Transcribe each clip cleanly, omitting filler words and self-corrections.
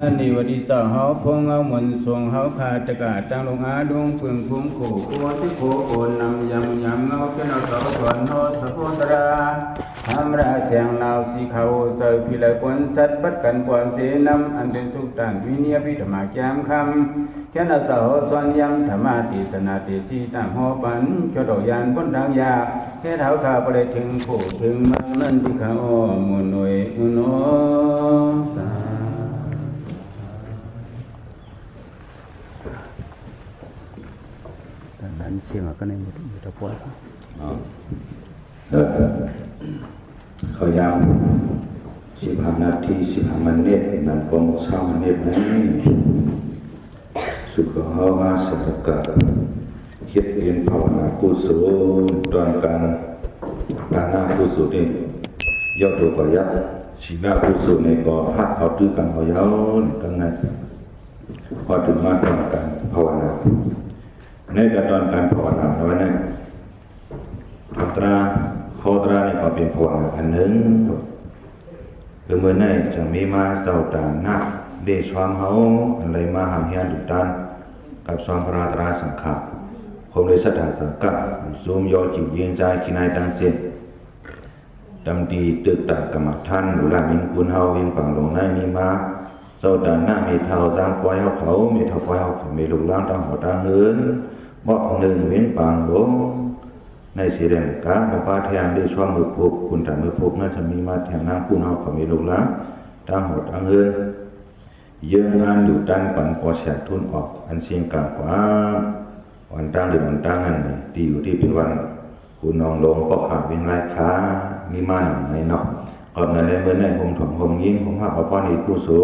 อันนี้วันที่ต่อเฮาพงเอาหมุนสวงเฮาขาดตะกาตั้งลงอาดวงเปลืองคุ้มขู่กลัวที่โคโอนนำยำเงาเป็นเอาต่อสวนโทสะพุตราธรรมราเสียงนาวสีเขาเสยพิลปนสัตว์ปัดกันปวนเสนำอันเป็นสุขต่างวิเนียพิธรรมแก้มคำแค่นาสาวส่วนยำธรรมาติสนาติสีต่างหอปันชดยานพ้นดังยาแค่เท้าขาไปถึงผู้ถึงมันนั่นที่เขามุนหน่วยอุโนสาdan siang akan yang kita buat. เขายาม15 นาที15 มินินั่นปง3 มินินั้นสุขเฮาอาสตกะคิดเรียนภาวนากุศลตอนการดานากุศลนี่ยอดตัวก็ยักศีลกุศลนี่ก็หัดเอาตื้อกันเอายาวกันนั้นพอถึงมาตอนการภาวนาในการตอนการภาวนาวันนั้นอัตราโคตรานี่ก็เป็นภาวนาอันหนึ่งคือเมื่อไหร่จะมีมาเศร้าตาหนักเดชความเฮาอะไรมาหาเฮียนดุดันกับสองพระตราสังขารผมเลยสัทธาสักกะซูมยอจิเยียงใจกินายดังเสียดำดีตึกตากรรมท่านอุลามินกุลเฮาเวียงฝั่งลงในมีมาเศร้าตาหน้ามีเท่าสร้างปล่อยเฮาเขามีเท่าปล่อยเฮาเขามีลูกล้างตามหัวตาเงินบอกหนึ่งเวียงฝั่งลงในสีแดงกาพระพาแทงได้ช่วงมือพุกคุณแต่มือพุกนั่นจะมีมาแทงนางกุลเฮาเขามีลูกล้างตามหัวตาเงินเยื่องานอยู่ด้านปันปอแฉกทุนออกอันเสียงกลางกว่าวันตั้งหรือวันตั้งนั่นที่อยู่ที่เป็นวันคุณนองลงปอกหักเวียงไรค้ามีมาหนังในเนาะก่อนนั้นในเมื่อในผมถ่อมผมยิ้มผมหักเอาป้อนอีกคู่สู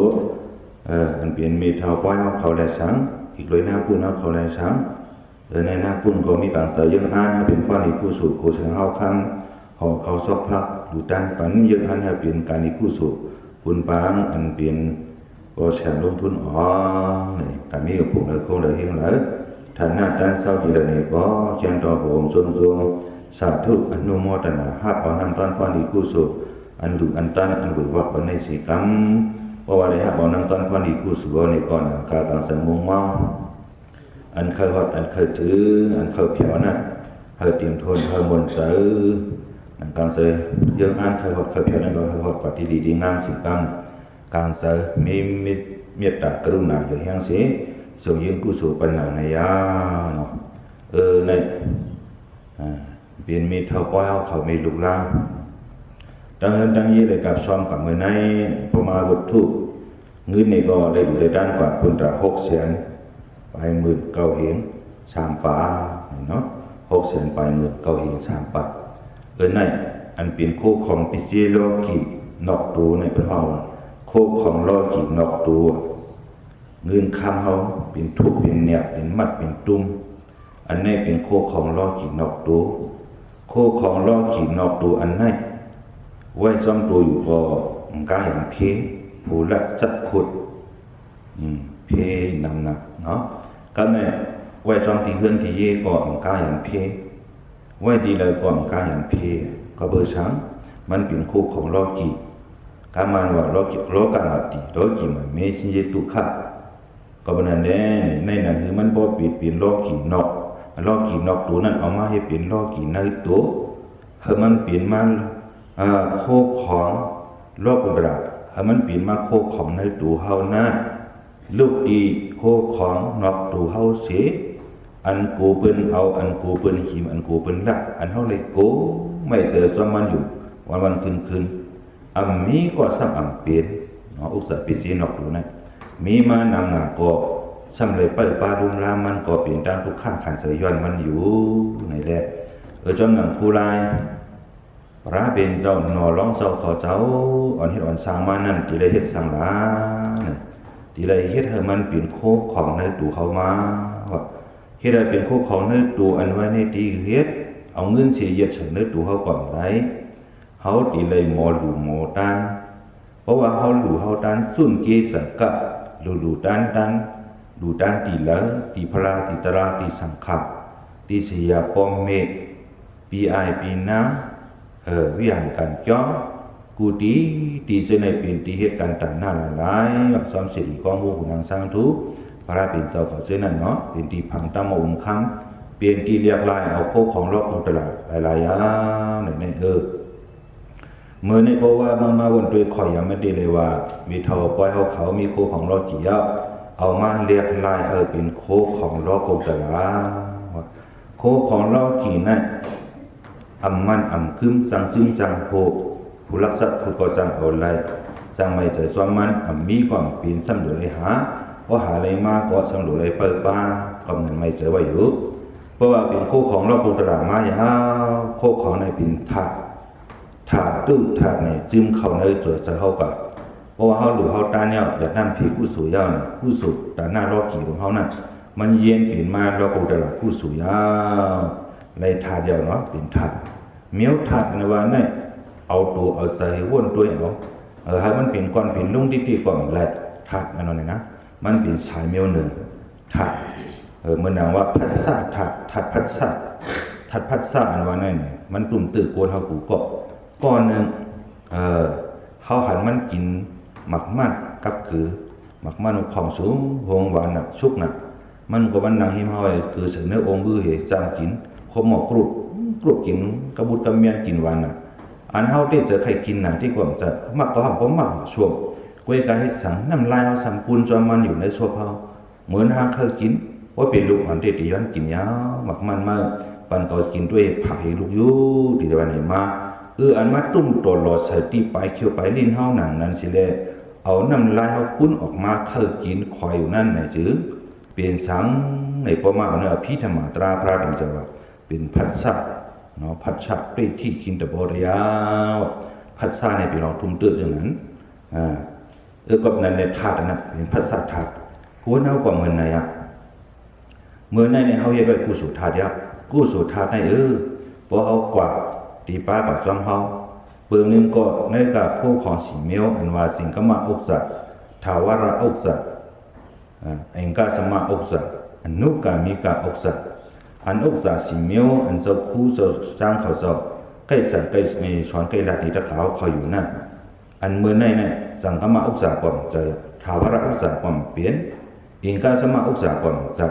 อันเปลี่ยนมีเท่าป้อยเอาเขาแลสังอีกเลยน้ำปุ่นเอาเขาแลสังในน้ำปุ่นก็มีการเสยยังอ่านให้เป็นป้อนอีกคู่สูโคเชิงเฮาคังห่อเขาซอกพักอยู่ด้านปันยังอ่านให้เป็นการอีกคู่สูปุ่นปางอันเปลี่ยนก็แฉลงทุนอ๋อนี่การมีกับพวกเราคงเลยเฮงเลยฐานะด้านเศร้าดีเลยนี่ก็เชียงต่อผมจงสาธุอนุโมทนาฮับเอานำตอนป้อนอีกคู่สูอันดุอันตันอันบุญวักในสีกรรมเพราะว่าอะไรฮับเอานำตอนป้อนอีกคู่สูในก่อนการต่างสมุงเมาอันเคยหดอันเคยถืออันเคยเผียวนั่นเคยเตรียมทนเคยมนเจอนังการเสยยังอ่านเคยหดเคยเผียวนั่นก็เคยหดกว่าที่ดีงามสีกรรมการเสยมีเมตตากรุณาอยู่แห่งสีส่งยินกุศลปัญญาในยาเนาะในเปลี่ยนมีเท่าป้อยเขามีลูกล้างตั้งยี่เลยกับซ้อมกับมือในพอมาวัตถุเงินนี่ก็ได้อยู่ในด้านกว่าคุณตา600,000ไป19,000เหง3ป่าเนาะ600,000ไป19,000เหง3ป่าในอันเป็นโคของปิเซโลกินอกตัวในเป็นห้องโคของโลกินอกตัวเงินคำเขาเป็นทุกเป็นเนี่ยเป็นมัดเป็นตุ้มอันนี้เป็นโคของโลกินอกตัวโคของโลกินอกตัวอันนี้ไว้ซ่อมตัวอยู่ก็กลางอย่างเพผู้ละจัดขุดเพนำหนักเนาะก็แม่ไว้ซ่อมที่เฮือนที่เย่ก็กลางอย่างเพไว้ดีเลยก็กลางอย่างเพก็เบอร์ช้างมันเป็นโคของโลกิการมันว่าโลกันมาตีโลกิมันไม่สิเยตุขะก็เป็นนั่นแหละในนั้นคือมันบ่เป็นโลกินอกตัวนั้นเอามาให้เป็นโลกิในตัวให้มันเปลี่ยนมาโคของโลกุตระให้มันเปลี่ยนมาโคของในตัวเฮานั้นลูกดีโคของนอกตัวเฮาเสียอันกูเป็นเอาอันกูเป็นหิมอันกูเป็นละอันเฮาเลยโกไม่เจอจอมมันอยู่วันคืนอันมีก็ซ้ำอันเปลี่ยนเนาะอุตส่าห์ปิสีนอกตัวนั้นมีมานำหน้าก็ซ้ำเลยไปปลาดุมลามันก็เปลี่ยนด้านทุกข้าขันเสยย้อนมันอยู่ไหนแหละจนหนังผู้ลายพระเป็นเจ้าหนอร้องเจ้าเขาเจ้าอ่อนเฮ็ดอ่อนสร้างมานั่นที่เลยเฮ็ดสร้างหลาที่เลยเฮ็ดให้มันเป็นโคกของในตัวเขามาว่าเฮ็ดให้เป็นโคกของในตัวอันไว้ในที่เฮ็ดเอาเงินเสียเย็ดใส่ในตัวเขาก่อนไรเขาที่เลยหมอหลู่หมอตันเพราะว่าเขาหลู่เขาตันสุ่นเกศกะหลู่ตันหลู่ตันตีละตีพระตีตราตีสังขะตีเสียปอมเมปีไอปีน้ำวิหารกันจ้อง กูตีเสในเป็นตีเหตุการณ์ต่างหน้าหลายว่าซ้อมสิริของหูนางสร้างทุกพระเป็นเสาเขาเสนั่นเนาะเป็นตีพังตั้งมาคำเปลี่ยนตีเรียกลายเอาโคของรอบของตลาดหลายๆในเมื่อในเพราะว่ามาวันตัวคอยยังไม่ได้เลยว่ามีเท่าปล่อยเขามีโคของรอบกี่ยะเอามันเรียกลายเป็นโคของรอบของตลาดโคของรอบกี่นั่นมันคึมสังซึมสังโพผู้รักษาผู้ก่อสร้างเอาไรสร้างไม่ใส่ซ้อมมันมีความปีนซ้ำหรือไรหาเพราะหาอะไรมาก็ซ้ำหรือไรเปิดป้าก็เงินไม่ใส่ไว้อยู่เพราะว่าเป็นโคของรอบของตลาดมายาวโคของในเป็นถาดตู้ถาดในจิ้มเขาในตัวจะเขากับเพราะว่าเขาหรือเขาตาเนี่ยอยากนั่งผีกู้สู่ยาวเนี่ยกู้สู่แต่หน้ารอบกี่ของเขานั่นมันเย็นเปลี่ยนมารอบของตลาดกู้สู่ยาวในถาดยาวเนาะเป็นถาดเมี้ยวถาดในวันนี้เอาตัวเอาใส่วนตัวเอาให้มันเป็นก้อนเป็นลุ่งที่ก่อนแหละถาดนั่นน่ะนะมันเป็นสายเมี้ยวหนึ่งถาดเมื่อนางว่าพัดซาถาดพัดซาอันว่านั่นเนี่ยมันตุ่มตื่นโกนเขากูก็ก้อนหนึ่งเขาหันมันกินหมักมันกับคือหมักมันของสูงหงหวานน่ะชุกน่ะมันก็มันนางหิมห้อยคือเสือเนื้อองค์บือเหจำกินขมหมอกรุบกินกระบุดกระเมียนกินหวานน่ะอันเฮาที่เจอใครกินน่ะที่ความจะมักก็ห้ามผมมักช่วงกวยกายให้สังน้ำลายเอาสัมปูนจอมันอยู่ในโซฟาเหมือนหางเคยกินว่าเป็นลูกอันที่ย้อนกินยาวหมักมันมากปันก็กินด้วยผักให้ลูกยูที่เดี๋ยวนี้มาอันมาตุ้มตัวหลอดใส่ที่ปลายเขียวปลายลิ้นเฮาหนังนั้นสิแลเอาน้ำลายเฮาปุ้นออกมาเคยกินคอยอยู่นั่นน่ะจื้อเปลี่ยนสังในประมาณเนื้อพิธมาตราพระเป็นจังว่าเป็นพัดซะเนาะพัดชะด้วยที่คินตะโบรยาวพัดซะในพี่น้องทุ่มตื้อจังนั้นกับนั้นในถาดนั้นเป็นพัดซะถาดกูว่าเฮากว่าเหมือนไหนอ่ะเมื่อในเฮาเฮ็ดไว้กูสู่ถาดยับกูสู่ถาดในพอเฮากว่าตีป้ากับซ้อมเฮาเบื้องหนึ่งก็ในกับคู่ของสีเมียวอันว่าสิงคมาอกษะทาวาระอกษะเองกาสมาอกษะอันนุกามีกาอกษะอันอกษะสีเมียวอันเจ้าคู่เจ้าจ้างเขาเจ้าใกล้จันใกล้มีช้อนใกล้ลาดีตะขาวเขาอยู่นั่นอันเมื่อในสังคมาอกษะก่อนจะทาวาระอกษะก่อนเปลี่ยนเองกาสมาอกษะก่อนจะ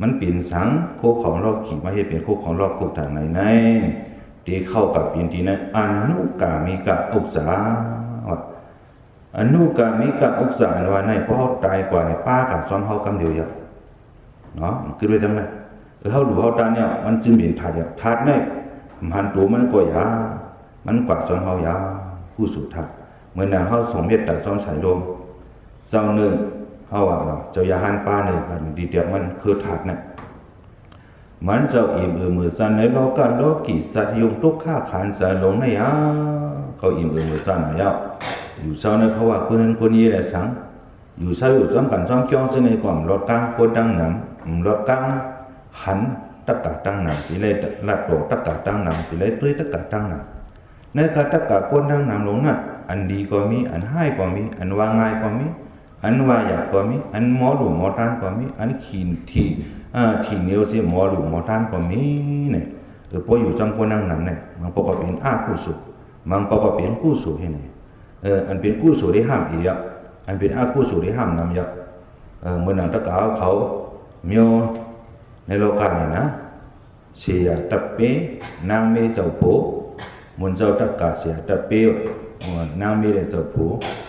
มันเปลี่ยนสังโคของรอบขี่มาให้เป็นโคของรอบกุกทางไหนที่เข้ากับปีนที่นั้นอนุกามิกะอุกษาอนุกามิกะอุกษาว่าในเพราะเขาตายกว่าในป้ากับซ้อมเขากำเดียวอย่างเนาะคือด้วยทั้งนั้นเขาดูเขาตาเนี่ยมันจึงเป็นถาดอย่างถาดเนี่ยมันตัวมันก็ยามันกว่าซ้อมเขายาผู้สู่ถาดเมื่อนางเขาสมเด็จแต่ซ้อมสายลมเจ้าหนึ่งเขาว่าเนาะเจ้ายาหันป้าหนึ่งดีเดียวมันคือถาดเนี่ยมันเจ้าอิ่มมือสั่นในโลกาโลกิสัตยงทุกข้าขานสายลงในเขาอิ่มมือสั่นนะยาวอยู่เช้าในเพราะว่าคนนั้นคนนี้แหละสังอยู่เช้าอยู่ซ้อมกันซ้อมจ้องเสนอก่อนรถกลางคนดังหนำรถกลางหันตะกะตั้งหนำปีเลยลัดโตตะกะตั้งหนำปีเลยตุ้ยตะกะตั้งหนำในคาตะกะคนดังหนำลงนั้นอันดีก็มีอันให้ก็มีอันว่าง่ายก็มีอันว่าอยากก็มีอันหมอหลวงหมอทานก็มีอันขีนที่เหนียวเสียหมอหลวงหมอทานก็มีเนี่ยพออยู่จำคนนั่งนั้นเนี่ยมันประกอบเป็นกู้สุมันประกอบเป็นกู้สุให้เนี่ยอันเป็นกู้สุได้ห้ามอีกอันเป็นกู้สุได้ห้ามนำยักเมื่อนังตะกาวเขาเมียวในโลกาเนี่ยนะเสียตะเปนางเมเจ้าโผมุนเจ้าตะกาเสียตะเปนางเมเจ้าโผ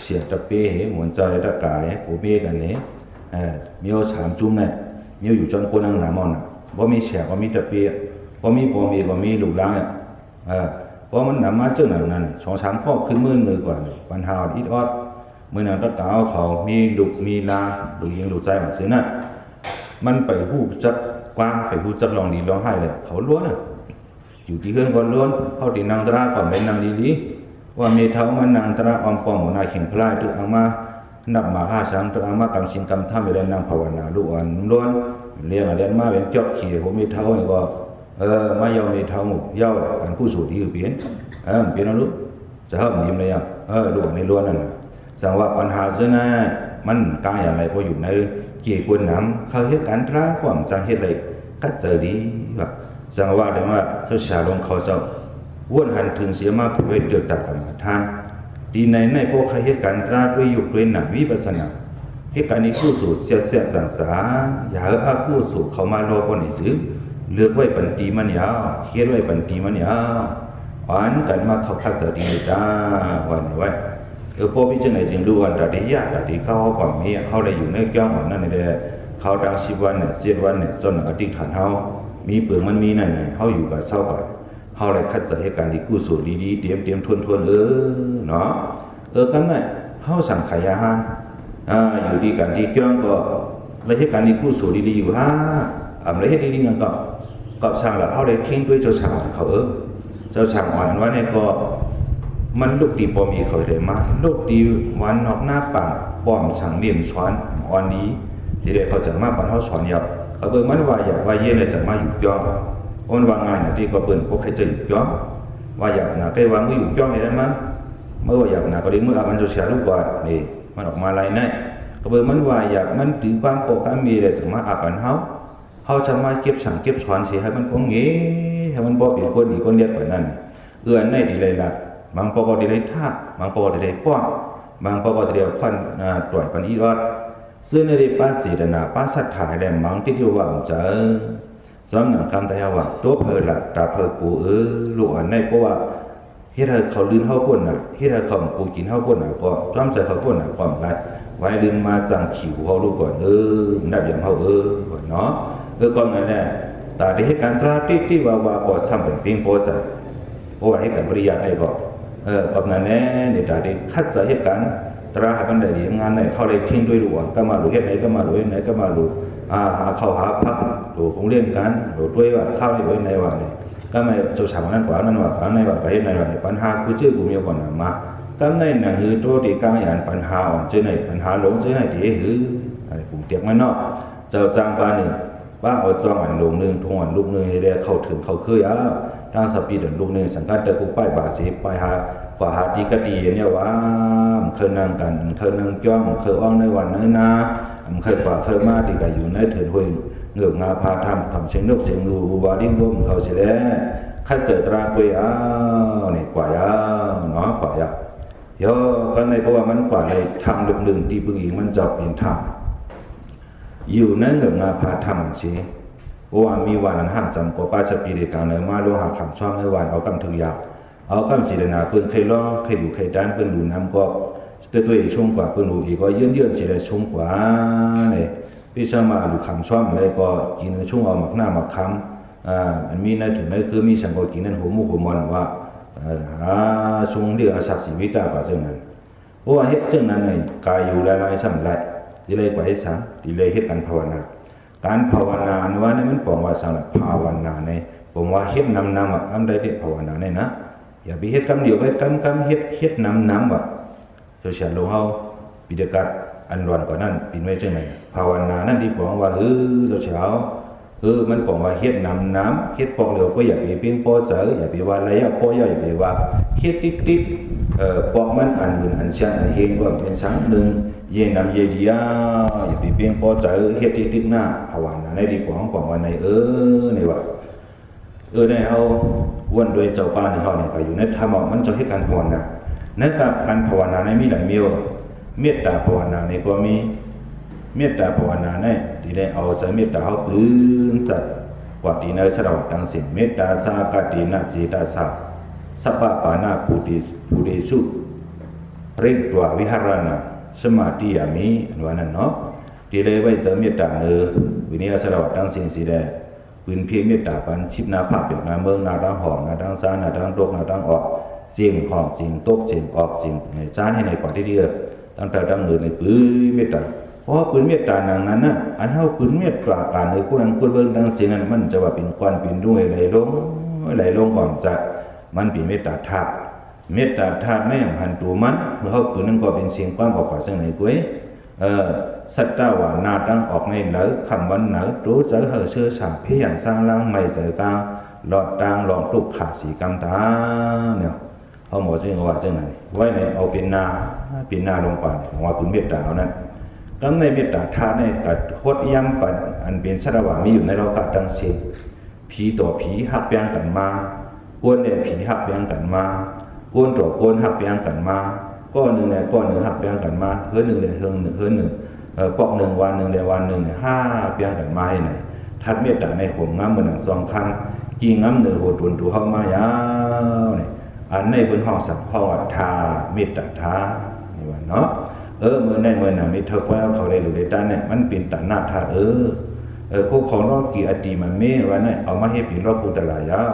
เสียตะเปเหมุนเจ้าตะกาโผเมกันเนี่ยเมียวสามจุ่มเนี่ยมีอยู่จนคนนั่งหนามอนน่ะบ่มีแฉก็มีตะเปียบ่มีบ่มีก็มีลูกหลานเพราะมันนำมาเจ้าหนังนั้นสองสามพ่อขึ้นมือกว่าปัญหาอิดออดเมื่อนางตะกาวเขามีลูกมีลาลูกยิงลูกใจมันซื่อนั่นมันไปฮู้จักกว้างไปฮู้จักลองดีลองให้เลยเขาล้วนน่ะอยู่ที่เฮือนก่อนล้วนเขาที่นางตราก่อนเป็นนางดีๆว่ามีเท้ามันนางตราออมปอมหัวหน้าเข่งพลายตึกเอามานับมาหาสังตึกเอามากำสินกำทำไปเลยนางภาวนาลูกอ่อนล้วนเรียนมาเป็นจอกเขี่ยผมมีเท้าไงก็ไม่ยอมมีเท้าหมู่ย่อการกู้สู่ที่เปลี่ยนเปลี่ยนแล้วลูกจะห้ามยิ้มเลยลูกในล้วนนั่นน่ะสังว่าปัญหาเจ้าหน้ามันกายอะไรพออยู่ในเกี่ยกวนน้ำเขาเหตุการณ์ร้ายกว่าจะเหตุอะไรกัดเจอดีแบบสังว่าเลยว่าเจ้าชาลงเขาเจ้าวนหันถึงเสียมาผู้เวทเดือดตากรรมฐาน ดีในพวกเหตุการณ์ตราด้วยยุคด้วยหนักวิปัสสนาเหตุการณ์นี้กู้สู่เสียสังสาอย่าอากู้สู่เขามารอปนิสือเลือกไว้ปันตีมันยาวเขียนไว้ปันตีมันยาวอ่านกันมาเขาคัดจะดีตาวันไหนไว้พอพิจารณาจึงดูวันตัดที่ยากตัดที่เขาก่อนมีเขาเลยอยู่ในแก้ววันนั่นนี่แหละเขาดัง10 วันเนี่ย7 วันเนี่ยจนอธิษฐานเขามีเปลือกมันมีนั่นไงเขาอยู่กับเศร้าก่อนเขาเลยคัดจะเหตุการณ์ที่กู้สู่ดีๆเตรียมทวนเนาะกันไหนเขาสั่งขายอาหารอยู่ดีกันที่แก้วก็เลยเหตุการณ์ที่กู้สู่ดีๆอยู่เลยเหตุดีๆนั่นก็สั่งแล้วเขาเลยทิ้งด้วยเจ้าสั่งเขาเจ้าสั่งวันว่าเนี่ยก็มันลูกดีปอมีเขาได้มาลูกดีวันนอกหน้าปังป้อมสั่งเลี่ยมช้อนอ่อนนี้ที่ได้เขาจะมาปันเขาสอนยับเขามันว่าอยากว่าเย็นเลยจะมาอยู่ย่อมันว่างานนะที่ก็เปิ่นพวกใครจะอยู่ย่อว่าอยากนะใครวางก็อยู่ย่อเห็นไหมเมื่อว่าอยากนะก็เลยเมื่อมันจะเสียลูกก่อนนี่มันออกมาอะไรนั่นเขามันว่าอยากมันถือความโกรธมีเลยจะมาอาปันเขาจะมาเก็บสั่งเก็บช้อนเสียให้มันพงเงี้ให้มันบ่เป็นคนดีคนเลียดกว่านั้นในดีเลยละบางปกติเลยท่าบางปกติเลยป้องบางปกติเดียวควันตรวจปันอีรอดซึ่งในป้าสีดนาป้าสัตถ่ายแหลมบางที่ที่ว่ามันจะสำนักคำแต่ว่าตัวเพลละตาเพลกูลูกอันในเพราะว่าเฮ็ดให้เขาลื่นเข้าป่นน่ะเฮ็ดให้เขากูกินเข้าป่นน่ะก็จ้อมใจเขาป่นน่ะความรัดไว้ลื่นมาสั่งขิวเขาลูกก่อนนับอย่างเขาเนาะก่อนนั่นแหละแต่ที่เหตุการณ์ตราที่ว่าก็ซ้ำเป็นปิ้งโพสเพราะว่าเหตุการณ์ปริยัติได้ก็กับนั้นแน่เนี่ยแต่ที่คัดสเหตุการณ์ตราให้มันได้ดีงานไหนเขาเลยทิ้งด้วยดูก็มาดูเฮ็ดไหนก็มาดูเฮ็ดไหนก็มาดูหาเข้าหาพักดูคงเรื่องกันดูด้วยว่าเข้าในด้วยในว่าเนี่ยก็ไม่เจ้าสาวนั้นกว่านั้นว่าการในว่าก็เฮ็ดในว่าเนี่ยปัญหากูชื่อกูมีก่อนน่ะมาก็ในน่ะคือตัวที่กลางยันปัญหาอ่อนเจอในปัญหาหลงเจอในที่อะไรกูเตียกมันเนาะเจ้าจางปานี่ว่าเอาจองอันลงนึงทงอันลูกนึงให้ได้เข้าถึงเขาเคยทางสปีดลูกนึงสังกัดตะกูป้ายบาสิไปหากว่าหาดีกะดีเนี่ยว่าเคยนั่งกันเคยนั่งจ้องเคยอ้องในวันนั้นนะเคยกว่าเคยมาดีกะอยู่ในเถิดห้วยเงือกงาพาทำเสียงนกเสียงดูบาดิ้งร่มเขาเสียแล้วขั้นเจอตรากุยเนี่ยกว่ายเนาะกว่ายย่อก็ในเพราะว่ามันกว่าในทำลึกหนึ่งที่บึงอีกมันจะเป็นธรรมอยู่ในเงือกงาพาทำสิเพราะว่ามีวันนั้นห้ามจำกว่าป้าสปีดกลางในมาโลหะขำซ้อมในวันเอากำถือยาเอากำสีนาเปิ้นเคยร้องเคยดูเคยดันเปิ้นดูน้ำก็ตัวเองชุ่มกว่าเปิ้นดูอีกก็เยื่นสีได้ชุ่มกว่าเนี่ยพี่ชามาดูขำซ้อมอะไรก็กินชุ่มเอาหมักหน้าหมักคำมันมีในถึงในคือมีสังก็กินนั่นหัวมุกหัวมันว่าชุ่มเรื่องอาศักดิ์ชีวิตกว่าเช่นนั้นเพราะว่าเฮ็ดเช่นนั้นเนี่ยกายอยู่หลายๆซ้ำหลายดีเลยกว่าให้สังดีเลยเฮ็ดการภาวนาการภาวนาว่าเนี่ยมันบอกว่าสังละภาวนาเนี่ยผมว่าเฮ็ดนำว่าคำใดเด็ดภาวนาเนี่ยนะอย่าไปเฮ็ดคำเดียวไปคำเฮ็ดนำว่าเจ้าเสียลงเฮาปิดกัดอันร้อนกว่านั้นปิดไว้จังไหนภาวนานั่นที่บอกว่าเจ้าเสียมันบอกว่าเฮ็ดนำเฮ็ดพอกเดียวก็อย่าไปเพียงพอเสืออย่าไปว่าอะไรพอย่อย่าไปว่าเฮ็ดติ๊กพอกมันอันบุญอันชันอันเฮงก็เป็นสังหนึ่งเย็นนำเยดีอย่าไปเพียงพอเสือเฮ็ดติ๊กหน้าภาวนาในที่บอกว่าในในว่าในเอาอ้วนโดยเจ้าป้าในเฮาเนี่ยก็อยู่ในธรรมมันจะให้การภาวนาในการภาวนาในมีหลายเมียวเมตตาภาวนาในก็มีเมตตาภาวนาในที่ได้เอาใจเมตตาเฮาปืนจัดกว่าที่ในสระวัตทั้งสิ้นเมตตาสากตินะสีตาสาสัพพะปานาภูติสุเร่งตัววิหารณะสมาธิยามิอันว่านั้นเนาะที่ได้ไว้ใจเมตตาวินิยสระวัตทั้งสิ้นสิได้ปืนเพียงเมตตาปันชิบนาภาพอย่างนาเมืองนาดังหองนาดังซานาดังตกนาดังออกเสียงหองเสียงตกเสียงออกเสียงจานให้ในกว่าที่เดียวตั้งแต่ดังเดินในปืนเมตตาเพราะปืนเมตตานางนั้นอันเฮาปืนเมตตาการในกุนันกุเบิ่งดังเสียงนั้นมันจะว่าเป็นควันเป็นด้วยไหลลงความจะมันเป็นเมตตาธาตุเมตตาธาตุแม่หันตัวมันเมื่อเฮาปืนนั้นก็เป็นเสียงความบอกว่าจังไหนกุ้ยสัตตาวานาดังออกในเหลอคำวันเหลอรู้เจอเฮเชื่อสาพี่อย่างสร้างล่างไม่เจอกลางหลอดดังหลอกตุกขาสีกำตาเนี่ยเขาบอกจังว่าจังนั้นไว้ในเอาเป็นนาลงก่อนผมว่าพื้นเมตตาเอานั้นกำในเมตตาธาตุในกัดโคตรย้ำปัดอันเป็นสระวามีอยู่ในโลกาดังเสกผีต่อผีหักแยงกันมากวนเนี่ยผีหักแยงกันมากวนต่อกวนหักแยงกันมา ก้อนหนึ่งเนี่ยก้อนหนึ่งหักแบ่งกันมาเฮือหนึ่งเลยเฮือหนึ่งปอกหนึ่งวันหนึ่งเลยวันหนึ่งเนี่ยห้าแบ่งกันมาให้ไหนทัดเมตตาในห่มงามเหมือนสองคำจีงามเหนือหัวตุนถูเข้ามายาวเนี่ยอันในบนห้องสักห้องทาเมตตาทานี่ว่าเนาะเมื่อในเมื่อน่ะมีเธอว่าเขาได้หรือได้ตาเนี่ยมันเป็นตาหน้าทาคู่ของนอกกี่อดีมันไม่ว่าเนี่ยเอามาให้เป็นรอบกูตลาดยาว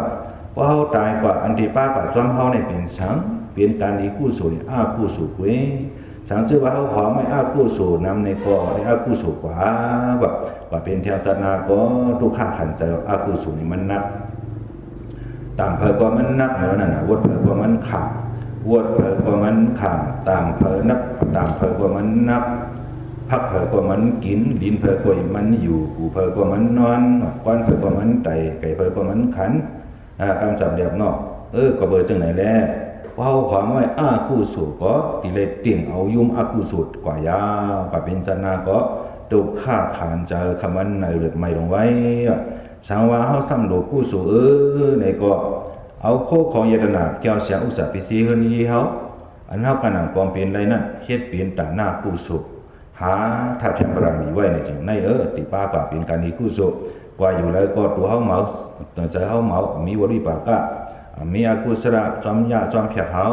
ว่าเขาตายกว่าอันที่ป้ากับซ้อมเขาในเป็นสังเป็นการดีกู้สู่เนี่ยกู้สู่เว้สังเชื่อว่าเขาขอไม่กู้สู่นำในก่อได้กู้สู่กว่าเป็นเทียนศาสนาก็ทุกข้าขันใจกู้สู่นี่มันนับตามเพอก็มันนับเหมือนนั่นนะวัดเพอก็มันขับวัดเพอก็มันขำตามเพอนับตามเพอก็มันนับพักเพอก็มันกินลิ้นเพอก็มันอยู่กูเพอก็มันนอนก้อนเพอก็มันไต่ไก่เพอก็มันขันคำศัพท์เดียบนอกก็เบอร์จังไหนแล้วว่าเขาความว่ากู้สู่ก็ดีเลยเตียงเอายุ่มกู้สู่กว่ายาวกว่าเป็นศาสนาก็ตุกข้าขานเจอคำมันในเลือดไม่ลงไว้สังว่าเขาซ้ำโลกู้สู่ในก็เอาโคของยตนาเกี่ยวเสียงอุตสาหปิสีคนนี้เขาอันเขากันหนังปอมเป็นไรนั่นเฮ็ดเปลี่ยนตาหน้ากู้สู่หาทับเทียมบารมีไว้ในจริงในติป้ากว่าเป็นการนี้กู้สู่กว่าอยู่แล้วก็ตัวเขาเมาตัวใจเขาเมามีวริปากะมีอากุศลจอมยาจอมเพียเขา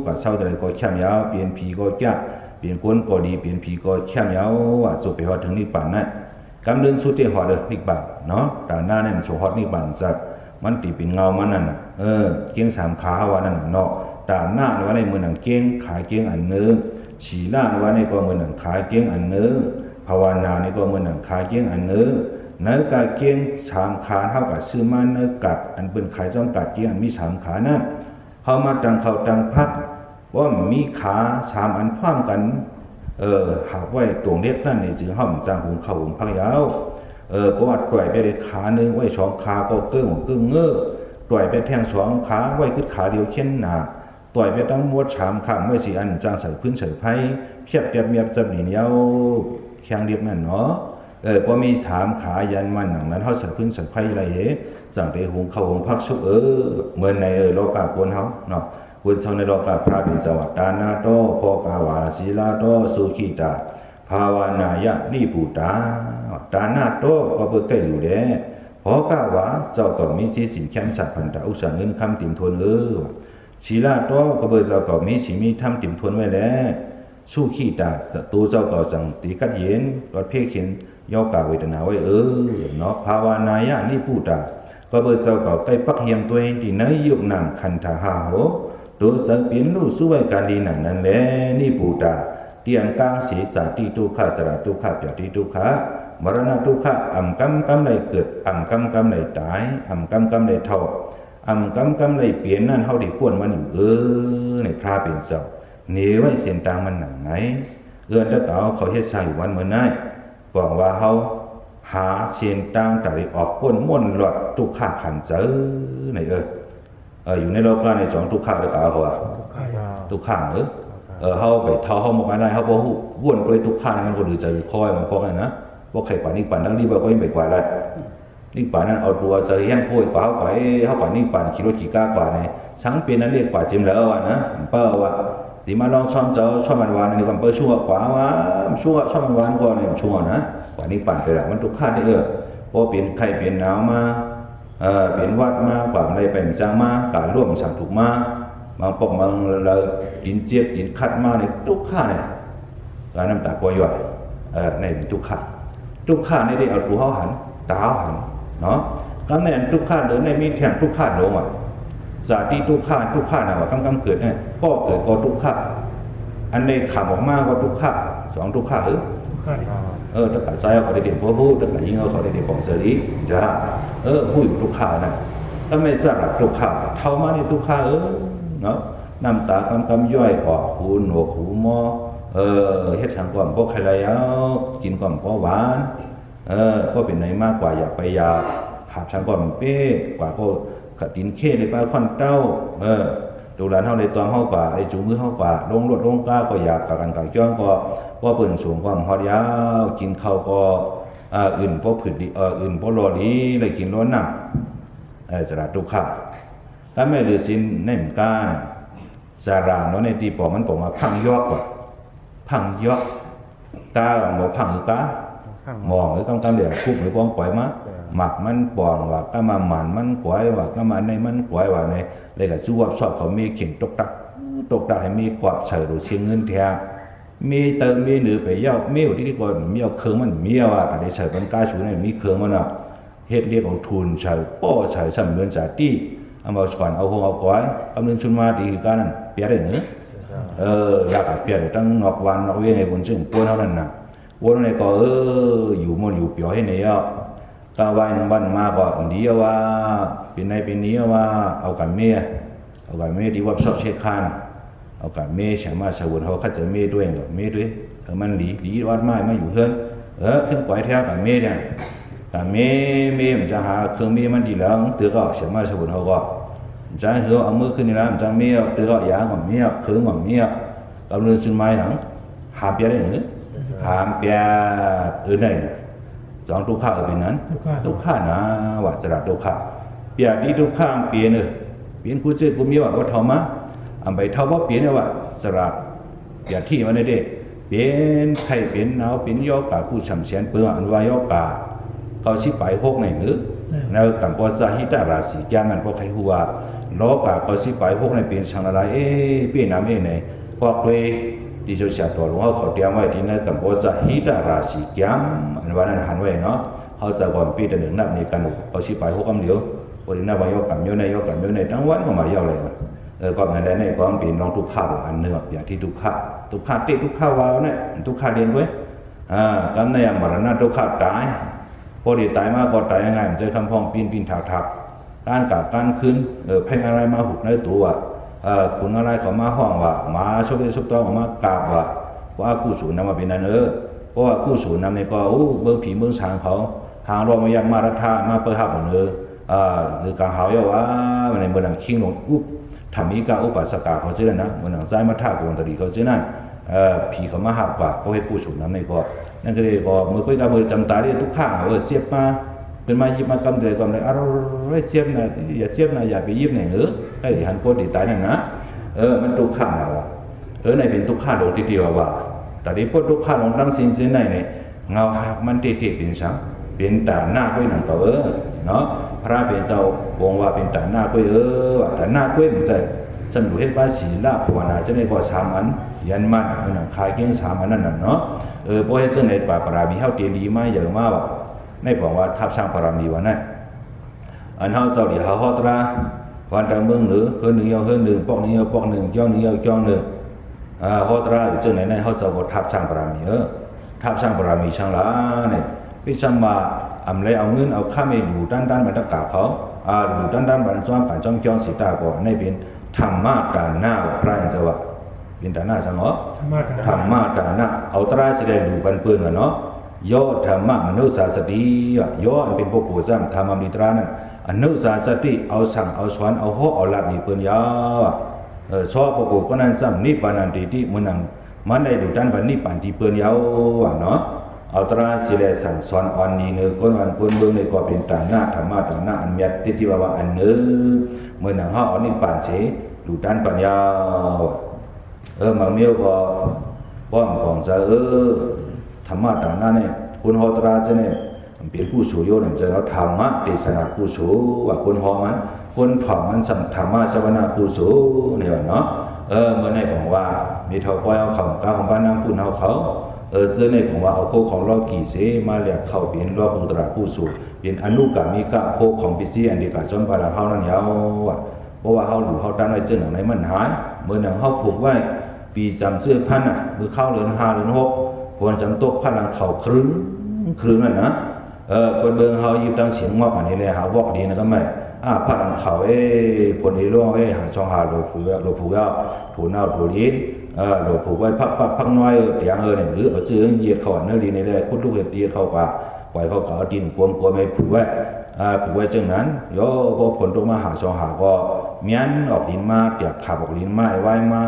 ก็เศร้าแต่ก็เข้มยาวเปลี่ยนผีก็แก่เปลี่ยนก้นก็ดีเปลี่ยนผีก็เข้มยาวว่าจบไปฮอดถึงนิพพานนั่นกำเดินสุดที่ฮอดนิพพานเนาะแต่หน้าเนี่ยมันโชฮอดนิพพานซะมันตีเป็นเงามันนั่นน่ะเกี้ยงสามขาว่านั่นน่ะเนาะแต่หน้าว่าในมือหนังเกี้ยงขาเกี้ยงอันนึงฉี่ล่านว่าในก็มือหนังขาเกี้ยงอันนึงภาวนาในก็มือหนังขาเกี้ยงอันนึงเนื้อกาเกี้ยงสามขาเท่ากับซื้อมาเนื้อกัดอันเป็นไข่จอมกัดเกี้ยงอันมีสามขานั่นเขามาดังเขาดังพักว่ามีขาสามอันพร้อมกันหากไว้ตวงเล็กนั่นในจึงห้อมจางหุงเข้าหุงพักยาวเพราะว่าต่อยไปได้ขาหนึ่งไว้สองขาก็เกิ้งต่อยไปแทงสองขาไว้ขึ้นขาเดียวเช่นหนาต่อยไปตั้งมวดสามขาไม่สี่อันจางใส่พื้นใส่ไผ่เพียบเมียบจับหนีเดียวแข้งเรียกนั่นเนาะพอมีสามขายันมันหนังนั้นเขาใส่พื้นใส่ไผ่อะไรสั่งได้หุงเข้าหุงพักชุบเหมือนในโลกาโกนเขาเนาะคนชาวในโลกาพระบิณฑบาตดานาโตพอกาวาศีลาโตสุขิตาภาวนายะนิพุตาดานาโตก็เปิดใกล้อยู่เด้พอกาวาเจ้าก็มีสินแค้มสัตว์พันธะอุษาเงินคำติ่มทวนศีลาโตก็เปิดเจ้าก็มีสิมีทำติ่มทวนไว้แล้วสุขิตาศัตรูเจ้าก็จังตีกัดเย็นก็เพียเขียนย่อกาเวทนาไว้เนาะภาวนายะนิพุตาก็เปิดเจ้าก็ใกล้ปักเฮียมตัวเองที่ไหนยุคนำคันธาหาโหโดยสังเปลี่ยนรู้สู้ไว้การดีหนังนั้นแหละนิพุตาเตียนกลางศีรษะที่ทุกขะสระทุกขะเปียที่ทุกขะมรณะทุกขะกำไรเกิดกำไรตายกำไรเท่ากำไรเปลี่ยนนั่นเฮาได้ป่วนมันอยู่ในพระเป็นเจ้าเหนีไว้เส้นตางมันหนังไหนตะเก่าเขาเฮ็ดสร้างอยู่วันเมื่อไหร่บอกว่าเฮาหาเส้นตางตะได้ออกป่วนม่วนหลอดทุกขะขันเจอในอยู่ในโลกาในจองทุกขะตะเก่าเขาว่าทุกขะเขาไปเท่าเขาหมกอะไรเขาบอกวนไปทุกข้างมันก็ดูใจคอยมันพอกันนะว่าใครกว่านี่ปั่นทั้งนี้บ่ก็ยิ่งไปกว่าเลยนี่ปั่นนั้นเอาตัวจะเฮี้ยนโค้ยกว่าเขากว่านี่ปั่นขี่รถขี่ก้ากว่าเนี่ยสังเป็นนั้นเรียกกว่าจิมแล้ววะนะเป้าว่าที่มาลองชอบเจ้าชอบมันวานนี่ก็เปิ้ลชั่วกว่าว่าชั่วชอบมันวานก็เนี่ยชั่วนะกว่านี่ปั่นไปละมันทุกข้างนี่พอเปลี่ยนไข่เปลี่ยนหนาวมาเปลี่ยนวัดมากว่าอะไรเป็นจางมาการร่วมสั่งถูกมาบางปกบางเรากินเจี๊ยบกินคัดมาในทุกข้าเนี่ยการน้ำตาปย่อยในทุกข้าในได้เอาตัวเขาหันตาหันเนาะก็ในทุกข้าเดินในมีแทงทุกข้าลงสาธิทุกข้านะว่าคำเกิดเนี่ยก็เกิดก็ทุกข้าอันในขับออกมาก็ทุกข้าสองทุกข้าถ้าปัจจัยเขาได้เด่นพอพูดถ้ายิ่งเขาได้เด่นของเสรีจะพูดอยู่ทุกข้านะถ้าไม่ทราบทุกข้าเท่ามาในทุกข้าเนาะน้ำตากำย่อยออกหูหนวกหูมอเฮ็ดทางก่อนพวกใครแล้วกินก่อนพอหวานก็เป็นไหนมากกว่าอยากไปอยากหาทางก่อนเป้กว่าก็ขัดตินเข้เลยป้าควันเต้าดูหลานเฮาเลยตอมเฮากว่าเลยจูงมือเฮากว่าลงรถลงก้าก็อยากกันกับย้อนก็ว่าเปิ้นสูงความฮอดยาวกินข้าวก็อื่นบ่ผึดอื่นบ่รอดีเลยกินร้อนน้ำสระทุกข้าถ้าไม่ดื้อสินในหมกา สาราเนาะในตีปอมันบอกว่าพังยอกว่ะพังยอกตาหมอพังกามองหรือกำเดี๋ยวคุกหรือป้องก๋วยมาหมักมันปองว่าก็มาหมันมันก๋วยว่าก็มาในมันก๋วยว่าในเลยกับจูบชอบเขามีเข่งตกตักให้มีกวาดเฉยหรือเชียงเงินแทงมีเติมมีหรือไปเย่าเมี่ยวที่ก่อนเมี่ยวเครื่องมันเมี่ยวอ่ะแต่เฉยมันกล้าชูในมีเครื่องมันอ่ะเฮ็ดเรียกของทุนเฉยป้อเฉยสำเร็จจากที่เอามาก่อนเอาหงเอาก้อยกำลังชุนมาดีคือการนั้นเปียได้เหรออยากเปียได้ตั้งนอกวันนอกเวียงให้บนเชิงกวนเท่านั้นน่ะกวนในก็อยู่มันอยู่เปียวให้ในอ่ะกาวันมาก็ดีว่าเป็นในเป็นนี้ว่าเอากับเมียดีว่าชอบเช็คคานเอากับเมย์ใช่ไหมสาวเขาคัดจะเมย์ด้วยกับเมย์ด้วยมันหลีวัดไม้มาอยู่เฮือนขึ้นปล่อยแท้กับเมย์เนี่ยกับเมย์มันจะหาเครื่องเมย์มันดีแล้วตือก็ใช่ไหมสาวเขาก็จะให้เขาเอามือขึ้นนี่แล้วมันจะเมย์ตือก็ยางกับเมย์เครื่องกับเมย์กำลังจุนไม้หังหามเปียได้หรือหามเปียไหนเนี่ยสองทุกข้าเป็นนั้นทุกข้านะว่าจะรัดทุกข้าเปียที่ทุกข้าเปียเนี่ยเปียนกูเจอกูมีว่าบ่ทอมาอันไปเท่าว่าเปลี่ยนว่าสระอย่าที่มันได้เปลี่ยนไข่เปลี่ยนหนาวเปลี่ยนยอกาผู้ชำเชียนเปลือกอันว่ายอกาเขาชิไปหกในหรือในกัมพูชาฮิตาราศีแกมันพวกใครหัวล้อกาเขาชิไปหกในเป็นช่างอะไรเปลี่ยนน้ำในพวกเลยที่จะเสียตัวลงเขาเตรียมไว้ที่ในกัมพูชาฮิตาราศีแกมอันว่านั้นหันไว้เนาะเขาจะก่อนปีแต่หนึ่งนับในการเขาชิไปหกคำเดียววันนี้นับว่ายอกาเมียวในทั้งวันก็มายาวเลยก็ในในความเป็นลองทุกข้าวอันเนื้ออย่างที่ทุกข้าติทุกข้าวาวเนี่ยทุกข้าเรียนไว้กันในมรณะทุกข้าตายพอดีตายมากก็ตายยังไงมันเจอคำพ้องปีนถักการกาบการขึ้นเพ่งอะไรมาหุบในตัวคุณอะไรเขามาห้องว่ามาชกเลยชกต้องมากราบว่ากู้สูนำมาเป็นนั้นเพราะว่ากู้สูนำในก็เบื้องผีเบื้องช้างเขาทางรอมายังมารัฐามาเปิดหับหมดหรือการหายว่าในเมืองคิงหลงอุ๊บทำมีการอุปสรรคเขาเจอนะเหมือนหนังใจมาท่ากงตรีเขาเจอนั่นผีเขามาหับกว่าเพราะให้กู้สูนำในก็นั่นก็เลยก็มือคุยกับมือจำตาได้ทุกข้างเจ็บมาเป็นมายิบมากำเดือยกำเลยอะไรเจ็บนะอย่าเจ็บนะอย่าไปยิบไหนให้ดิหันโกดีตายนั่นนะมันทุกข้างนะว่ะในเป็นทุกข้างลงทีเดียวว่าแต่ที่พวกทุกข้างลงตั้งสินเส้นในเงาหักมันเตะเป็นสังเป็นตาหน้ากุ้ยหนังก็เนาะพระเป็นเจ้าวงว่าเป็นตาหน้ากุ้ยว่าตาหน้ากุ้ยมันจะสำรวจให้บ้านศีลภาวนาจะได้ก็สามอันยันมันมันหนังคายเกี้ยงสามอันนั่นน่ะเนาะเพราะให้เส้นในป่าปรามีเฮาเตียดีมาเยอะมากว่าในบอกว่าทับช่างปรามีวันนั้นอันเฮาเจ้าดีเฮาฮอตราวันตะเมืองหรือเฮือนหนึ่งยาวเฮือนหนึ่งปอกหนึ่งยาวปอกหนึ่งย่อหนึ่งยาวย่อหนึ่งฮอตราอยู่เจ้าไหนในเฮาเจ้าก็ทับช่างปรามีทับช่างปรามีช่างละเนี่ยเป็นช่างมาอำเลยเอาเงินเอาข้าไม่อยู่ด้านบรรดากาเขาอยู่ด้านบรรจ้อมการจ้อมจ้องสีตาก็ในเป็นธรรมะตาหน้าพระอินทร์สวะเป็นตาหน้าสังเหรอธรรมะตาหน้าเอาตราแสดงดูบันเปื้อนกันเนาะย่อธรรมะมนุษย์ศาสติย่ออันเป็นพวกโกจัมธรรมมิตรานั้นอนุศาสติเอาสั่งเอาสอนเอาโหเอาลัดนี่เปื้อนยาวชอบพวกโกก็นั้นซ้ำนิพพานันติที่มันนั่งมันได้ดูด้านบันนิพพานที่เปื้อนยาวเนาะเอาตราสิเลสั่งสอนอ่อนนี้เนื้อคนวันคนเมืองในก็เป็นตาหน้าธรรมะตาหน้าอันเมียดที่ว่าอันเนื้อเมื่อหนังห่ออันนี้ป่านเสดูด้านปัญญาบางเมียวก็ป้อมของจะธรรมะตาหน้าเนี่ยคุณฮอตราจะเนี่ยมันเป็นผู้สูโยนจะเราธรรมะเทศนาผู้สูว่าคนฮอมันคนถ่อมมันสัมธรรมะสวนาผู้สูเนี่ยเนาะเมื่อในบอกว่ามีเท่าปล่อยเอาของก้าวของบ้านนั่งพูดเอาเขาเจอในผมว่าเอาโคของเรากี่เสมาเรียกเข้าเปลี่ยนรอของตราผู้สูเป็นอนุกามิกะโคของปิซีอันเดียกจนปลาเฮานั่นยาวเพราะว่าเฮาหลู่เฮาตั้งไว้เจอหนังในมันหายเมื่อหนังเฮาผูกไว้ปีจำเสื้อพันมือเข้าเดือน5เดือน6ควรจำตกพันหลังเข่าครึ่งนั่นนะคนเบิ่งเฮายิบตั้งเสียงงอกอันนี้เลยหาวอกดีนะก็ไม่พันหลังเข่าผลนี้ร่วงหาช่องหาโลผูกถูเน่าถูลิ้นโลผูกไว้พักน้อยเตียงเนี่ยหรือเอาเสื้อเหยียดเขาอันนั้นดีนี่เลยคุดลูกเห็ดเหยียดเขากว่าปล่อยเขาเก่าดินกลัวไม่ผูกไว้จังนั้นโยพอผลตกมาหาช่องหาก็เมียนออกดินมาเตียกขับออกดินมาไว้มา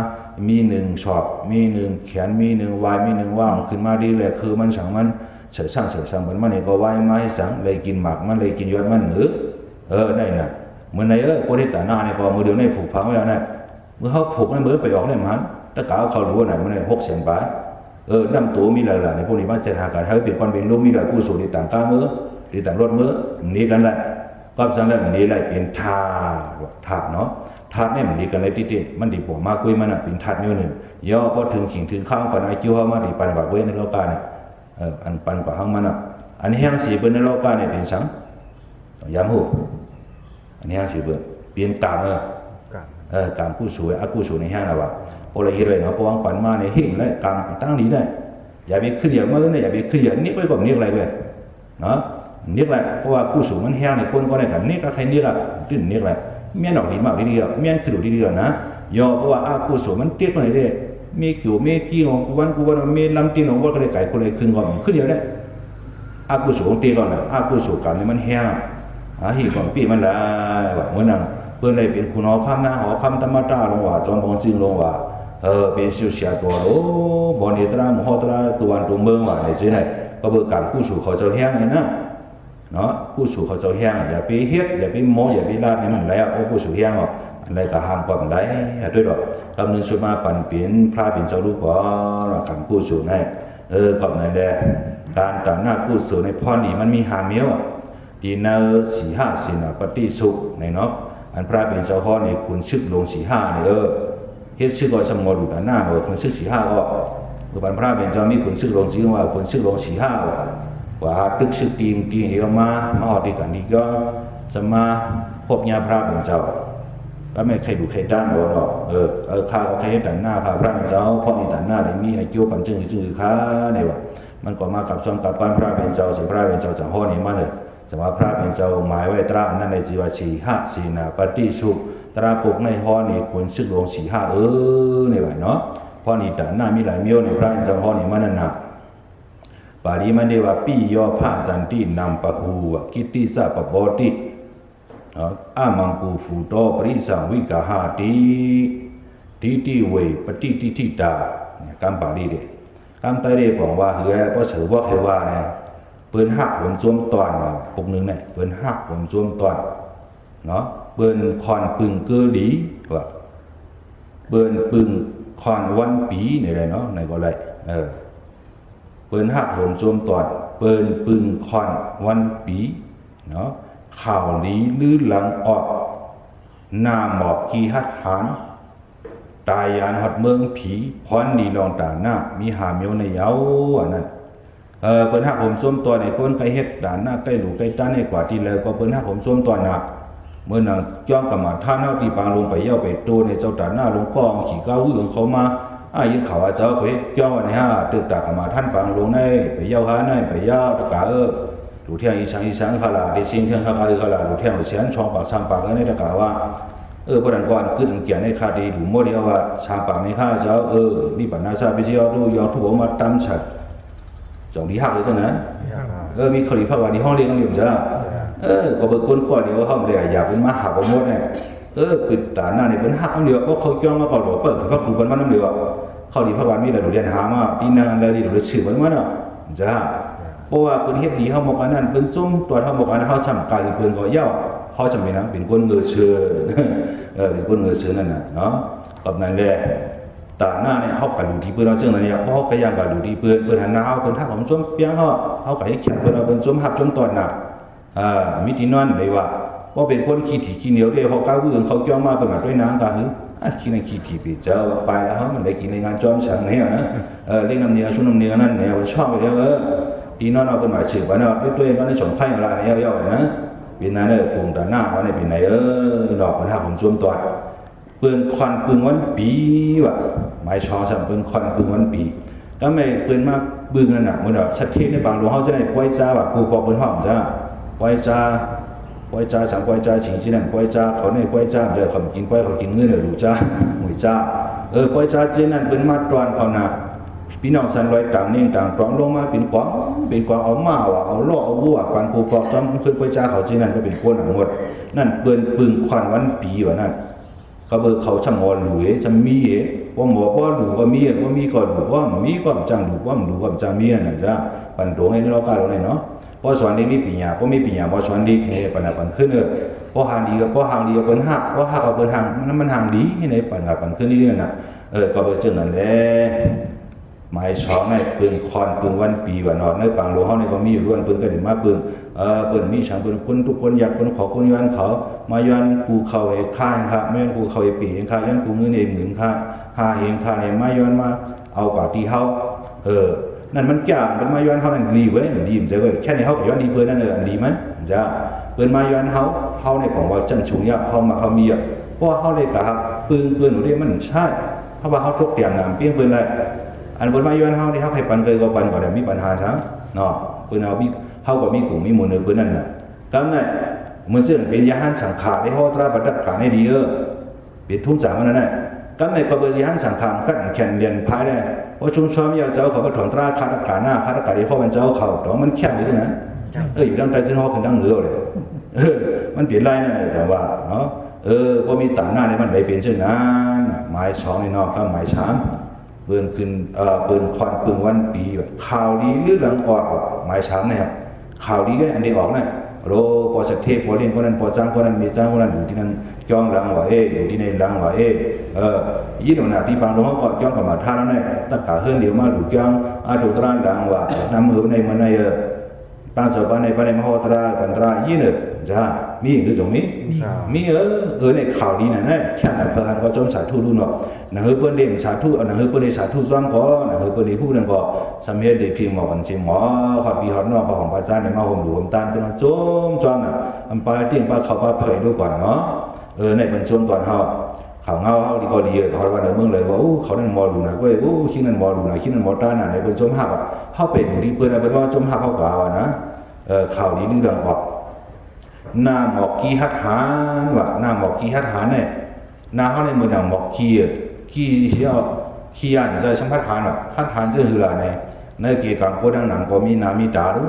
มีหนึ่งชอบมีหนึ่งแขนมีหนึ่งวายมีหนึ่งว่างขึ้นมาดีเลยคือมันสั่งมันเฉยสั่งมันเนี่ยก็ไว้มาให้สั่งเลยกินหมากมันเลยกินยอดมันหรือได้น่ะเมื่อไหร่คนที่ตาหน้าเนี่ยก็มือเดียวในผูกพังไว้เนี่ย เมื่อเขาผูกนั่นเมื่อไปออกได้มันถ้ากล่าวเขารู้ว่าไหนมันได้600,000 บาทน้ำตัวมีหลายๆในพวกนี้มันจะหาการให้เป็นคนเป็นลูกมีหลายกู้สูดีต่างก้ามือดีต่างรถมือนี้กันแหละก็สั่งได้นี้อะไรเป็นถาดเนาะถาดเนี่ยมันดีกันเลยที่มันดีปวดมากกุ้ยมันอ่ะเป็นถาดนิ้วหนึ่งย่อพอถึงขิงถึงข้างปันไอคิวเข้ามาดีปันกว่าเว้ในโลกาเนี่ยอันปันกว่าข้างมันอ่ะอันนี้แห้งสีเบิ้ลในโลกาเนี่ยเป็นสังย้ำหูอันนี้แห้งสีเบิ้ลเปลี่ยนกามกามกู้สูกู้สูในแห้งนะวะโอเลยเลยเนาะเพราะว่าปันมาในหิมและกามตั้งนี้ได้อย่าไปขึ้นเยอะมากเลยอย่าไปขึ้นเยอะนิดไว้ก่อนนิดอะไรเว้ยเนาะนิดแหละเพราะว่ากู้สูมันแห้งในคนก็ได้กันนิดก็ใครนิดละดิ้นนิดแหละเมียนออกดีมากดีเดียวเมียนคือดูดีเดียวนะยอเพราะว่ากู้สูมันเตี้ยคนไหนได้มีกิ่วมีกี้ของกูวันมีลำตีนของวัวก็ได้ไก่คนเลยขึ้นก่อนขึ้นเยอะได้กู้สูของเตี้ยก่อนนะกู้สูกามนี่มันแห้งหีก่อนปีมันละแบบเมื่อนั้นเพื่อนเลยเป็นคุณหอคำนะหอคำธรรมดาลงว่าจอมบองจึงลงว่าเป็นเสียวเสียตัวโอ้บอลเนตราหมู่ฮอตราตัววันตัวเมืองว่าในจีนไหนก็เบิกการกู้สู่เขาเจ้าแห้งเลยนะเนาะกู้สู่เขาเจ้าแห้งอย่าไปเฮ็ดอย่าไปโม้อย่าไปลาดนี่มันแล้วโอ้กู้สู่แห้งหรอกอะไรก็ห้ามก่อนได้ด้วยดอกคำนึงสุดมาปั่นเปลี่ยนพระเป็นเจ้าลูกก่อนคำกู้สู่ในกับไหนแหละการต่างหน้ากู้สู่ในพ่อนี่มันมีหาเมียวดีนา4-5ศีลปฏิสุในเนาะอันพระเป็นเจ้าพ่อในคุณชึกลง4-5เนี่ยเฮ็ดชื่อก็สมงอดูด้านหน้าคนชื่อ4-5ก็คือบันพระเป็นเจ้ามีคนชื่อลงจริงว่าคนชื่อลง4-5ว่าตึกชื่อตีงเอมาหอดีกันดีก็จะมาพบญาพระเป็นเจ้าก็ไม่ใครดูใครด้านบ่เนาะข้าก็ใครด้านหน้าข้าพระเป็นเจ้าเพราะมีด้านหน้าได้มีอายุปันจึงค้าเนี่ยว่ามันก็มากับซ้อมกับปันพระเป็นเจ้าสิพระเป็นเจ้าจังฮ้อนี่มาเลยจะมาพระเป็นเจ้าหมายไว้ตรานั่นในจีว4-5ศีลปฏิสุตราปกในห้อนี่คนซึ่งลง4-5ในว่าเนาะเพราะนี่แต่หน้ามีหลายเมียวในพระอินทร์ห้อนี่มันนั่นน่ะปาริมันเดว่าปิโยภาสันตินำปะหูกิตติสะปะโบติอามังกูฟูโตปริสังวิกาหาติติเวปฏิทิทิตาคำปาลีเดคำไตเรบอกว่าเหือเพราะเสือบอกให้ว่าเนี่ยเปิ้นหักผมสวมตอนปกนึงเนี่ยเปิ้นหักผมสวมตอนเนาะเปิ้นคอนปึงเกอหลีว่าเปิ้นปึงคอนวันปีนี่แหละเนาะในก็เลยเปิ้นหักผมสวมตอนเปิ้นปึงคอนวันปีเนาะข่าวลีลื่นหลังออกหน้าหมอกกีหัดหานตายยานฮอดเมืองผีพรนี่ลองตาหน้ามีหาเมียวในเยาอันนั้นเปิ้นหักผมสวมตอนในคนไกลเฮ็ดด่านหน้าใกล้หลูใกล้ต้านให้กว่าที่แล้วก็เปิ้นหักผมสวมตอนน่ะเมื่อนางจ้องกับมาท่านเฮาที่บางลงไปเย่าไปโตในเจ้าตาหน้าลงกองขี่ก้าววื้อเขามายินข่าวว่าเจ้าเคยจ้องว่าในตึกตากับมาท่านบางลงในไปเย่าหาในไปเย่าตะกาหลูเที่ยงอีสังคลาได้ชิงเที่ยงคลาคลาหลูเที่ยงเสียนช่องปาก3ปากในตะกาว่าบ่ดันก่อนขึ้นเกียรในคาดีหลูโมเดียวว่า3ปากในข้าเจ้านี่ปัญหาชาไปเที่ยวดูยอทุกมาตำฉัดจองดีหักเลยเท่านั้นมีคดีภาคว่าที่ห้องเรียนกันอยู่จ้าก็เบิกคนก่อนเดียวเขาเลยอยากเป็นมาหักเอาหมดเนี่ยปิดตาหน้าเนี่ยเป็นหักน้ำเดียวเพราะเขาจ้องมาก่อนหลวงเปิดพักดูกันมาน้ำเดียวเขาดีภาควันมีอะไรหลวงเรียนหามาดีนางอะไรดีหลวงเรียนสื่อมันมาเนาะจ้าเพราะว่าเป็นเฮ็ดดีเขาบอกอันนั้นเป็นจุ่มตัวเขาบอกอันนั้นเขาทำกายเป็นก็เย่าเขาจำเป็นนะเป็นคนเงือเชื่อเป็นคนเงือเชื่อนั่นน่ะเนาะกับนั่นแหละตาหน้าเนี่ยเขากัดดูที่เพื่อนเราเชื่อนั่นเนี่ยเพราะเขาก็ยังกัดดูที่เพื่อนหันหน้าเขาเพื่อนหักผมจุ่มเปียงเขากัดให้แข็งเพื่อนเราเป็นจุ่มหักจุ่มตอนน่ะมิตินั่นเลยว่าเป็นคนขี้ถี่ขี้เหนียวเดียวเขาก้าววื้อเขาจ้องมาเป็นแบบด้วยน้ำก็คือขี้นั่นขี้ถี่ไปเจอไปแล้วเขามันได้กินในงานจอมฉันเนี่ยนะเล่นน้ำเนียชุ่มน้ำเนียนั่นเนี่ยมันชอบไปแล้วดีนั่นเอาเป็นหมายชื่อว่าเนาะด้วยมันได้สมไพ่อะไรเนี่ยย่อยนะเป็นนั่นเลยกรุงตาหน้าวันนี้เป็นไหนดอกมันหักผมจุ่มตอนเปื้อนควันปึงวันปีว่ะหมายช่องฉันเปื้อนควันปึงวันปีก็ไม่เปื้อนมากปึงนั่นน่ะเมื่อเราชัดเจนในบางหลวงเขาจะได้ปล่อยจ้าว่ากูปอกเปื้อนห้องจ้าปล่อยจ้าสังปล่อยจ้าชิงที่นั่นปล่อยจ้าเขาเนี่ยปล่อยจ้าเดี๋ยวเขากินปล่อยเขากินเงินเดี๋ยวดูจ้าหมวยจ้าปล่อยจ้าเจนั่นเป็นมาตรอนเขานะพี่น้องสันลอยต่างเน่งต่างตรองลงมาเป็นกวางเอามาว่ะเอาล่อเอาวัวปันกูปอกจอมขึ้นปล่อยจ้าเขาเจนั่นไปเป็นคนหนังหมดนั่นเปื้อนปึงควันวันปีว่านั่นเขาเขาช่างงอนหลุยจะมีว่าหมอว่าดูก็มีว่ามีก็ดูว่ามีก็จังดูว่าดูก็จังมีนั่นจ้าปันโดงให้เราการเราเลยเนาะ พอสอนดีมีปัญญาพอมีปัญญาพอสอนดีปัญญาปันขึ้นพอห่างดีก็พอห่างดีก็เปิ้นหักพอหักก็เปิ้นห่างมันห่างดีให้ในปัญญาปันขึ้นนี่น่ะก็ไปเจอนั่นแหละหมายช้อนในปืนคอนปืนวันปีวันนอนในปางหลวงเฮานี่ก็มีอยู่ด้วยปืนก็ได้มาปืนเปิ้นมีช่างปืนคนทุกคนอยากคนขอคนย้อนเขามาย้อนกูเข้าไอ้ค่ายครับไม่ย้อนกูเข้าไอ้ปีเองค่ะย้อนกูเงินไอ้หมื่นค่ะหาเองค่ะเนี่ยมาย้อนมาเอากว่าที่เฮานั่นมันจ้ามันมาย้อนเฮานั่นดีเว้ยมันดีมันจะเว้ยแค่นี้เฮาก็ย้อนดีเปิ้นนั่นอันดีมั้ยจ้าเปิ้นมาย้อนเฮาในบอกว่าจันชุงยะเฮามาเฮามีอ่ะเพราะเฮาเลยกะครับปืนหนูเด้มันใช่เพราะว่าเฮาตกเตรียมน้ำเปี้ยงเปิ้นได้อันเปิ้นมาย้อนเฮานี่เฮาให้ปันเกยก็ปันก็ได้มีปัญหาซะเนาะเปิ้นเอามีเฮาก็มีกลุ่มมีหมู่เปิ้นนั่นน่ะกำไงมันจะเป็นยาหันสังขารได้เฮาตราบัดการให้ดีเป็นทุ่งจามันนั่นน่ะกำไงก็เป็นยาหันสังขารกันแข่งเรียนพายได้เพราะชุมชนอยากเจ้าเขาบ่ถมตราคาตกาหน้าคาตกาที่เฮาเป็นเจ้าเขาต้องมันแข็งอยู่นะอยู่ดังใต้ขึ้นเฮาขึ้นดังเหนือเลยมันเปลี่ยนไรนั่นแหละจังว่าเนาะพอมีตาหน้าเนี่ยมันได้เป็นเช่นนั้นหมาย2ในนอกครับหมาย3เปิ้นขึ้นเปิ้นคอนปึงวันปีข่าวดีหรือหลังออกหมาย3เนี่ยครับข่าวดีก็อันนี้ออกนะโรพอสักเทพพอเลี้ยงคนนั้นพอจ้างคนนั้นมีจ้างคนนั้นอยู่ที่นั่นจ้องหลังว่าอยู่ที่ในหลังว่ายี่หนูนาที่บางโรงก็จ้องกับมาท่าแล้วเนี่ยตั้งแต่เฮือนเดียวมาหลุดจ้องถูกตรานหลังว่านำมือในมันในปางเจ้าบ้านในมโหตราปันตรายี่เนี่ยจ้ามีคือตรงนี้มีในข่าวดีน่ะนะแค่นั้นเพิ่นก็จมสาธุดูเนาะนะเปิ้นเด้สาธุนะเปิ้นได้สาธุซ้อมก็นะเปิ้นได้ฮู้นั่นก็สำเร็จได้พิมพ์มาวันสิหมอฮอดปีฮอดนอกของพระอาจารย์ในมาห่มหลวมตานเป็นจมจอมน่ะอำปาเตียงปาเข้าปาเผยดูก่อนเนาะในบรรชมตอนเฮาเขาเงาเฮาดีก็ดีเขาว่าเมืองเลยว่าเขานั่นมอดูนะก็คิดนั่นมอดูนะคิดนั่นมอตาน่ะในบรรชมฮับเฮาไปดูที่เปิ้นเป็นว่าจมฮับเฮาก็ว่านะข่าวดีเรื่องออกนาหมอกกีฮัดหานว่านาหมอกกีฮัดหานเนี่ยนาเฮาในเมืองนาหมอกกีกีเที่ยวขี้อันจะสัมผัสหานว่าฮัดหานจะคืออะไรในเกี่ยวกับโกดังนำก็มีนามีตาดู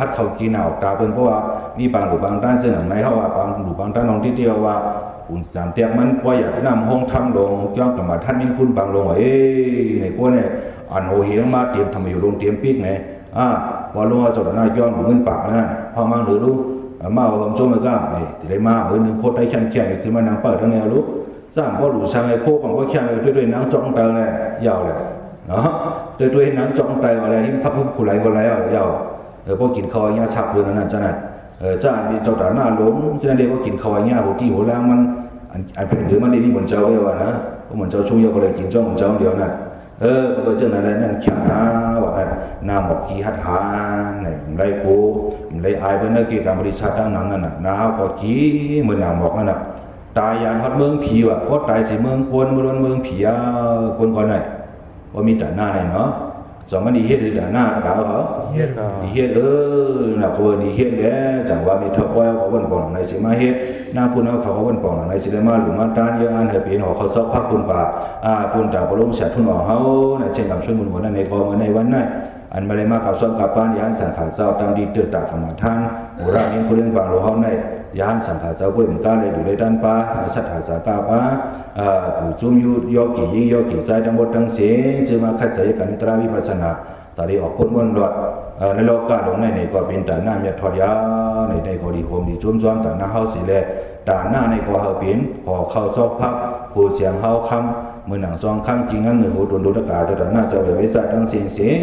ฮัดเขากินออกตาเปิ้นเพราะว่ามีบางหรือบางด้านเสนอในเฮาว่าบางหรือบางด้านลงที่เดียวว่าอุ่นสามเตียกมันปล่อยอยากนำห้องทำลงย้อนกลับมาท่านมีคุณบางลงว่าในกลัวเนี่ยอันโหเหียงมาเตรียมทำอยู่ลงเตรียมปีกไงพอลงเอาจดหน้าย้อนหัวเงินปากนั่นพอมาหรือรู้มาผมชมมาก็ได้มาเมื่อหนึ่งโคตรได้แข็งๆขึ้นมานางเปิดทั้งแนวรู้สร้างพ่อหลูช่างไอ้โคของพ่อแข็งด้วยนางจ้องเตอเลยยาวเลยเนาะด้วยนางจ้องเตออะไรที่พับพุ่มขุไหลก็แล้วยาวพอกินข้าวอย่างฉับเพื่อนนั่นจ้านั่นจ้ามีเจ้าตาหน้าล้มฉะนั้นเดี๋ยวพอกินข้าวอย่างหัวที่หัวล่างมันอันแผ่นหรือมันได้มีเหมือนเจ้าไว้ว่านะเพราะเหมือนเจ้าชุ่มเยอะก็เลยกินจ้องเหมือนเจ้าเดียวนั่นก็ไปเจอนั่นเลยนั่นแข็งนะว่านั่นน้ำหมอกขี้ฮัดหานเนี่ยไรกูไรอายเป็นนักเกี่ยวกับบริษัทดังนั้นน่ะน้าก็ขี้เหมือนน้ำหมอกนั่นน่ะตายยานฮอดเมืองผีว่ะเพราะตายสิเมืองกวนเมืองผีคนก่อนไหนว่ามีแต่หน้าไหนเนาะสมัยนี้เฮ็ดหรือแต่หน้าเขาเฮ็ดน่ะเขาว่านี่เฮ็ดแล้วจังว่ามีทับไว้เขาวันปองไหนสิมาเฮ็ดนางพุ่นเขาวันปองไหนสิได้มาหลุมมาตานเยอะอันให้เป็นเขาซอกพักปุ่นป่าปุ่นตาบ่ลงเสียทุนของเฮาน่ะเช่นกับช่วยบุญวันนั้นในกองในวันนั้นอันมาได้มากับซ้อมกับบ้านยานสังขารเจ้าตามดีเตือนตากมาท่านโบราณนี้ผู้เล่นบางโลเฮาในยานสังขารเจ้าก็เหมือนกันเลยดูเลยด้านป่าสัทธาสากาป่าผู้จุ่มยุยอกี่ยิ่งยอกี่ใจทั้งหมดทั้งเสียจะมาขัดใจกันนิตราวิปัสสนาตาดีออกพ้นวนรอดในโลกาลงในก็เป็นตาหน้าเมียทอดยาในก็ดีโฮมดีจุ่มจ้อมตาหน้าเฮาสิแลตาหน้าในก็เฮาเป็นพอเข้าซอกพักผู้เสียงเฮาคำมือหนังซองคำจริงงั้นเหนือหูโดนดูตะกาจะตาหน้าจะเบียวิสัตทั้งเสีย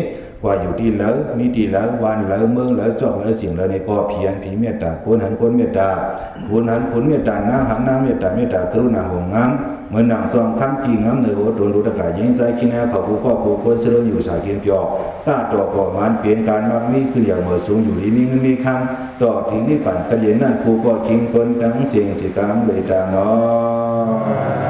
ว่าอยู่ที่แล้วมีที่แล้ววันแล้วเมืองแล้วจอกแล้วเสียงแล้วในก็เพียรผีเมตตาคนหันคนเมตตาคุณหันคุณเมตตาหน้าหันหน้าเมตตากรุณาห่วงงามเหมือนหนังซองคำจริงงั้นเหนือหูโดนดูตะกายิงใจขี้แน่เขาผู้ก็ผู้คนเสด็จอยู่สายกินเปียวตาต่อก่อมันเปลี่ยนการมักมีขึ้นอย่างเหมือสูงอยู่ดีมีเงินมีคำต่อทิ้งนี่ปั่นกระเย็นนั่นผู้ก็คิงคนทั้งเสียงสิกรรมเลยตาเนาะ